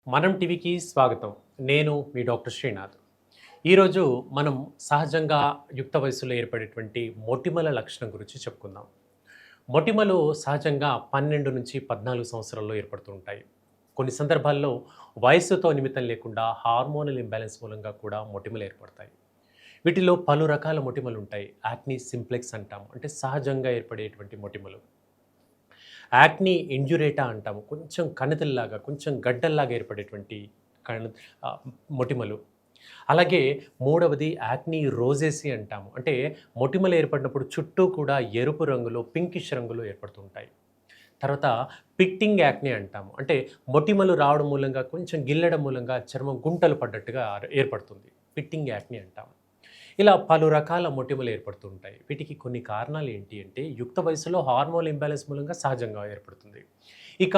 మనం టీవీకి స్వాగతం. నేను మీ డాక్టర్ శ్రీనాథ్. ఈరోజు మనం సహజంగా యుక్త వయస్సులో ఏర్పడేటువంటి మొటిమల లక్షణం గురించి చెప్పుకుందాం. మొటిమలు సహజంగా 12-14 సంవత్సరాల్లో ఏర్పడుతూ ఉంటాయి. కొన్ని సందర్భాల్లో వయస్సుతో నిమిత్తం లేకుండా హార్మోనల్ ఇంబాలెన్స్ మూలంగా కూడా మొటిమలు ఏర్పడతాయి. వీటిలో పలు రకాల మొటిమలు ఉంటాయి. యాక్ని సింప్లెక్స్ అంటాం. అంటే సహజంగా ఏర్పడేటువంటి మొటిమలు. యాక్ని ఇండ్యురేటా అంటాము. కొంచెం కణితుల్లాగా, కొంచెం గడ్డల్లాగా ఏర్పడేటువంటి కణ ఆహ్, మొటిమలు. అలాగే మూడవది యాక్ని రోజేసి అంటాము. అంటే మొటిమలు ఏర్పడినప్పుడు చుట్టూ కూడా ఎరుపు రంగులో, పింకిష్ రంగులో ఏర్పడుతుంటాయి. తర్వాత పిక్టింగ్ యాక్ని అంటాము. అంటే మొటిమలు రావడం మూలంగా, కొంచెం గిల్లడం మూలంగా చర్మం గుంటలు పడ్డట్టుగా ఏర్పడుతుంది. పిక్టింగ్ యాక్ని అంటాము. ఇలా పలు రకాల మొటిమలు ఏర్పడుతూ ఉంటాయి. వీటికి కొన్ని కారణాలు ఏంటి అంటే యుక్త వయసులో హార్మోన్ ఇంబాలెన్స్ మూలంగా సహజంగా ఏర్పడుతుంది. ఇక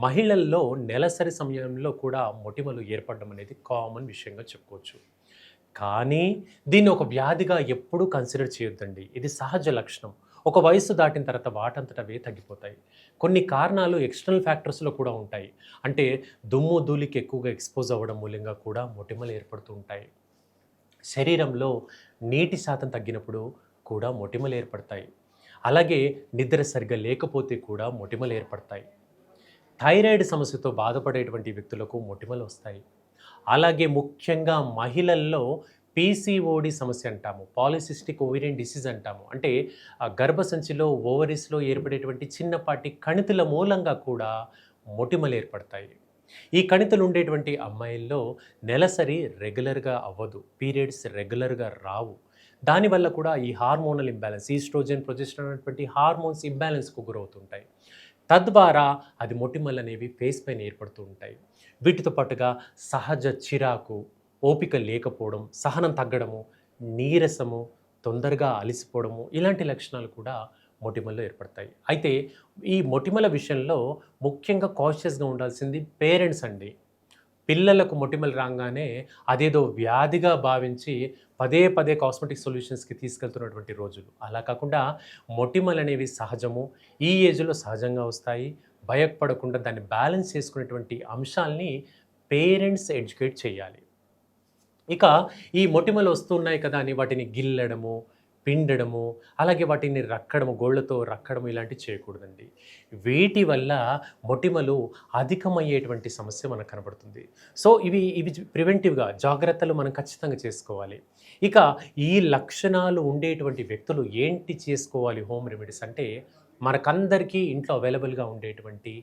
మహిళల్లో నెలసరి సమయంలో కూడా మొటిమలు ఏర్పడడం అనేది కామన్ విషయంగా చెప్పుకోవచ్చు. కానీ దీన్ని ఒక వ్యాధిగా ఎప్పుడూ కన్సిడర్ చేయొద్దండి. ఇది సహజ లక్షణం. ఒక వయస్సు దాటిన తర్వాత వాటంతట అవే తగ్గిపోతాయి. కొన్ని కారణాలు ఎక్స్టర్నల్ ఫ్యాక్టర్స్‌లో కూడా ఉంటాయి. అంటే దుమ్ము, ధూళికి ఎక్కువగా ఎక్స్‌పోజ్ అవ్వడం మూలంగా కూడా మొటిమలు ఏర్పడుతూ ఉంటాయి. శరీరంలో నీటి శాతం తగ్గినప్పుడు కూడా మొటిమలు ఏర్పడతాయి. అలాగే నిద్ర సరిగ్గా లేకపోతే కూడా మొటిమలు ఏర్పడతాయి. థైరాయిడ్ సమస్యతో బాధపడేటువంటి వ్యక్తులకు మొటిమలు వస్తాయి. అలాగే ముఖ్యంగా మహిళల్లో పీసీఓడి సమస్య అంటాము. పాలిసిస్టిక్ ఓవేరియన్ డిసీజ్ అంటాము. అంటే గర్భసంచిలో, ఓవరీస్‌లో ఏర్పడేటువంటి చిన్నపాటి కణితుల మూలంగా కూడా మొటిమలు ఏర్పడతాయి. ఈ కణితులు ఉండేటువంటి అమ్మాయిల్లో నెలసరి రెగ్యులర్‌గా అవ్వదు. పీరియడ్స్ రెగ్యులర్‌గా రావు. దానివల్ల కూడా ఈ హార్మోనల్ ఇంబాలెన్స్, ఈస్ట్రోజన్, ప్రొజెస్టెరాన్ అనేటువంటి హార్మోన్స్ ఇంబాలెన్స్‌కు గురవుతుంటాయి. తద్వారా అది మొటిమలనేవి ఫేస్ పైన ఏర్పడుతూ ఉంటాయి. వీటితో పాటుగా సహజ చిరాకు, ఓపిక లేకపోవడం, సహనం తగ్గడము, నీరసము, తొందరగా అలిసిపోవడము ఇలాంటి లక్షణాలు కూడా మొటిమల్లో ఏర్పడతాయి. అయితే ఈ మొటిమల విషయంలో ముఖ్యంగా కాషియస్‌గా ఉండాల్సింది పేరెంట్స్ అండి. పిల్లలకు మొటిమలు రాంగానే అదేదో వ్యాధిగా భావించి పదే పదే కాస్మెటిక్ సొల్యూషన్స్‌కి తీసుకెళ్తున్నటువంటి రోజులు. అలా కాకుండా మొటిమలనేవి సహజము. ఈ ఏజ్‌లో సహజంగా వస్తాయి. భయపడకుండా దాన్ని బ్యాలెన్స్ చేసుకునేటువంటి అంశాల్ని పేరెంట్స్ ఎడ్యుకేట్ చేయాలి. ఇక ఈ మొటిమలు వస్తున్నాయి కదా అని వాటిని గిల్లడము, పిండడము, అలాగే వాటిని రక్కడము, గోళ్ళతో రక్కడం ఇలాంటివి చేయకూడదండి. వీటి వల్ల మొటిమలు అధికమయ్యేటువంటి సమస్య మనకు కనబడుతుంది. సో ఇవి ప్రివెంటివ్‌గా జాగ్రత్తలు మనం ఖచ్చితంగా చేసుకోవాలి. ఇక ఈ లక్షణాలు ఉండేటువంటి వ్యక్తులు ఏంటి చేసుకోవాలి హోమ్ రెమెడీస్ అంటే, మనకందరికీ ఇంట్లో అవైలబుల్‌గా ఉండేటువంటి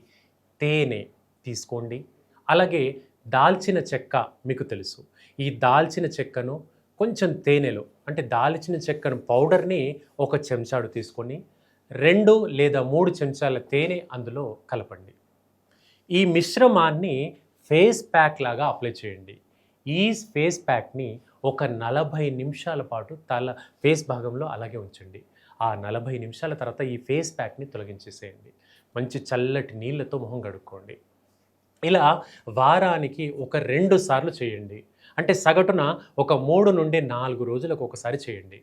తేనె తీసుకోండి. అలాగే దాల్చిన చెక్క మీకు తెలుసు. ఈ దాల్చిన చెక్కను కొంచెం తేనెలో అంటే దాల్చిన చెక్కను పౌడర్‌ని ఒక చెంచాడు తీసుకొని 2 లేదా 3 చెంచాల తేనె అందులో కలపండి. ఈ మిశ్రమాన్ని ఫేస్ ప్యాక్ లాగా అప్లై చేయండి. ఈ ఫేస్ ప్యాక్‌ని ఒక 40 నిమిషాల పాటు ఫేస్ భాగంలో అలాగే ఉంచండి. ఆ 40 నిమిషాల తర్వాత ఈ ఫేస్ ప్యాక్‌ని తొలగించేసేయండి. మంచి చల్లటి నీళ్ళతో మొహం కడుక్కోండి. ఇలా వారానికి ఒక 2 సార్లు చేయండి. అంటే సగటున ఒక 3-4 రోజులకు ఒకసారి చేయండి.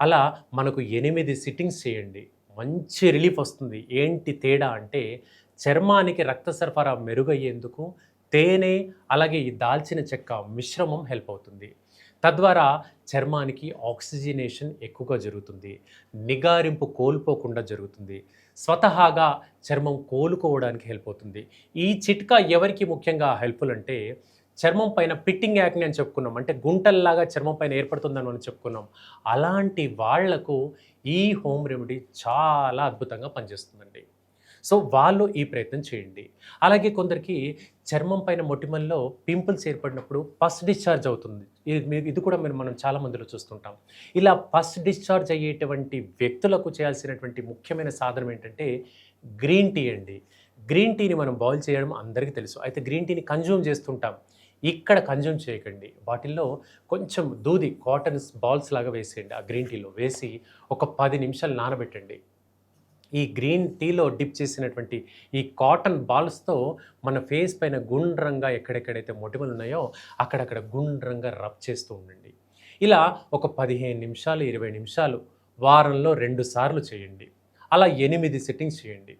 అలా మనకు 8 సిట్టింగ్స్ చేయండి. మంచి రిలీఫ్ వస్తుంది. ఏంటి తేడా అంటే చర్మానికి రక్త సరఫరా మెరుగయ్యేందుకు తేనె, అలాగే ఈ దాల్చిన చెక్క మిశ్రమం హెల్ప్ అవుతుంది. తద్వారా చర్మానికి ఆక్సిజనేషన్ ఎక్కువగా జరుగుతుంది. నిగారింపు కోల్పోకుండా జరుగుతుంది. స్వతహాగా చర్మం కోలుకోవడానికి హెల్ప్ అవుతుంది. ఈ చిట్కా ఎవరికి ముఖ్యంగా హెల్ప్‌ఫుల్ అంటే చర్మం పైన పిట్టింగ్ యాక్ని అని చెప్పుకున్నాం. అంటే గుంటల్లాగా చర్మం పైన ఏర్పడుతుందని మనం చెప్పుకున్నాం. అలాంటి వాళ్లకు ఈ హోమ్ రెమెడీ చాలా అద్భుతంగా పనిచేస్తుందండి. సో, వాళ్ళు ఈ ప్రయత్నం చేయండి. అలాగే కొందరికి చర్మం పైన మొటిమల్లో పింపుల్స్ ఏర్పడినప్పుడు పస్ డిశ్చార్జ్ అవుతుంది. ఇది కూడా మనం చాలా మందిలో చూస్తుంటాం. ఇలా పస్ డిశ్చార్జ్ అయ్యేటువంటి వ్యక్తులకు చేయాల్సినటువంటి ముఖ్యమైన సాధనం ఏంటంటే గ్రీన్ టీ అండి. గ్రీన్ టీని మనం బాయిల్ చేయడం అందరికీ తెలుసు. అయితే గ్రీన్ టీని కన్జ్యూమ్ చేస్తుంటాం. ఇక్కడ కన్జ్యూమ్ చేయకండి. వాటిల్లో కొంచెం దూది కాటన్స్ బాల్స్ లాగా వేసేయండి. ఆ గ్రీన్ టీలో వేసి ఒక 10 నిమిషాలు నానబెట్టండి. ఈ గ్రీన్ టీలో డిప్ చేసినటువంటి ఈ కాటన్ బాల్స్‌తో మన ఫేస్ పైన గుండ్రంగా ఎక్కడెక్కడైతే మొటిమలు ఉన్నాయో అక్కడక్కడ గుండ్రంగా రబ్ చేస్తూ ఉండండి. ఇలా ఒక 15 నిమిషాలు, 20 నిమిషాలు వారంలో 2 సార్లు చేయండి. అలా 8 సిట్టింగ్స్ చేయండి.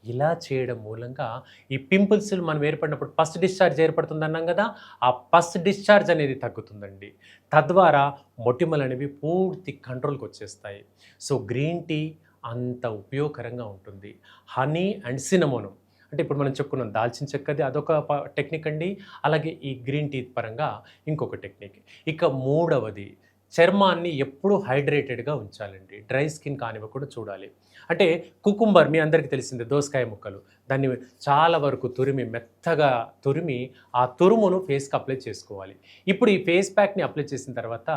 ఇలా చేయడం మూలంగా ఈ పింపుల్స్ మనం ఏర్పడినప్పుడు పస్ డిశ్చార్జ్ ఏర్పడుతుందన్నాం కదా, ఆ పస్ డిశ్చార్జ్ అనేది తగ్గుతుందండి. తద్వారా మొటిమలు అనేవి పూర్తి కంట్రోల్కి వచ్చేస్తాయి. సో గ్రీన్ టీ అంత ఉపయోగకరంగా ఉంటుంది. హనీ అండ్ సినమోనం అంటే ఇప్పుడు మనం చెప్పుకున్నాం దాల్చిన చెక్కది అదొక టెక్నిక్ అండి. అలాగే ఈ గ్రీన్ టీ పరంగా ఇంకొక టెక్నిక్. ఇక మూడవది చర్మాన్ని ఎప్పుడూ హైడ్రేటెడ్‌గా ఉంచాలండి. డ్రై స్కిన్ కానివ్వకుండా చూడాలి. అంటే కుకుంబర్ మీ అందరికీ తెలిసిందే దోసకాయ ముక్కలు. దాన్ని చాలా వరకు తురిమి మెత్తగా తురిమి ఆ తురుమును ఫేస్‌కి అప్లై చేసుకోవాలి. ఇప్పుడు ఈ ఫేస్ ప్యాక్‌ని అప్లై చేసిన తర్వాత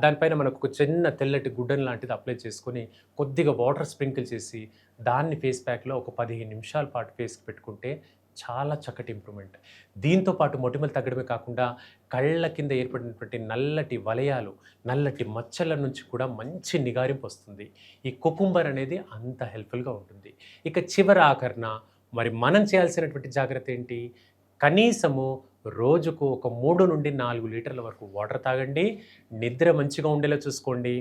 దానిపైన మనకు ఒక చిన్న తెల్లటి గుడ్డను లాంటిది అప్లై చేసుకొని కొద్దిగా వాటర్ స్ప్రింకిల్ చేసి దాన్ని ఫేస్ ప్యాక్‌లో ఒక 15 నిమిషాల పాటు ఫేస్‌కి పెట్టుకుంటే చాలా చక్కటి ఇంప్రూవ్‌మెంట్. దీంతో పాటు మొటిమలు తగ్గడమే కాకుండా కళ్ళ కింద ఏర్పడినటువంటి నల్లటి వలయాలు, నల్లటి మచ్చల నుంచి కూడా మంచి నిగారింపు వస్తుంది. ఈ కుకుంబర్ అనేది అంత హెల్ప్‌ఫుల్‌గా ఉంటుంది. ఇక చివరి ఆఖరిన మరి మనం చేయాల్సినటువంటి జాగ్రత్త ఏంటి? కనీసము రోజుకు ఒక 3-4 లీటర్ల వరకు వాటర్ తాగండి. నిద్ర మంచిగా ఉండేలా చూసుకోండి.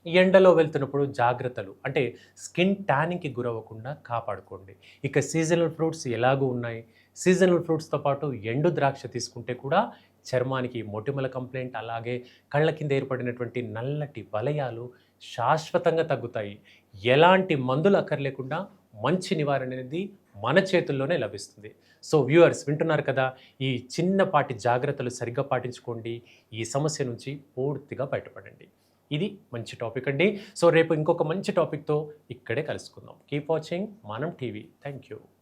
ఎండలో వెళ్తున్నప్పుడు జాగ్రత్తలు అంటే స్కిన్ ట్యానింగ్‌కి గురవ్వకుండా కాపాడుకోండి. ఇక సీజనల్ ఫ్రూట్స్ ఎలాగూ ఉన్నాయి. సీజనల్ ఫ్రూట్స్‌తో పాటు ఎండు ద్రాక్ష తీసుకుంటే కూడా చర్మానికి మొటిమల కంప్లెయింట్ అలాగే కళ్ళ కింద ఏర్పడినటువంటి నల్లటి వలయాలు శాశ్వతంగా తగ్గుతాయి. ఎలాంటి మందులు అక్కర్లేకుండా మంచి నివారణ అనేది మన చేతుల్లోనే లభిస్తుంది. సో వ్యూవర్స్ వింటున్నారు కదా! ఈ చిన్నపాటి జాగ్రత్తలు సరిగ్గా పాటించుకోండి. ఈ సమస్య నుంచి పూర్తిగా బయటపడండి. ఇది మంచి టాపిక్ అండి. సో రేపు ఇంకొక మంచి టాపిక్‌తో ఇక్కడే కలుసుకుందాం. కీప్ వాచింగ్ మనం టీవీ. Thank you.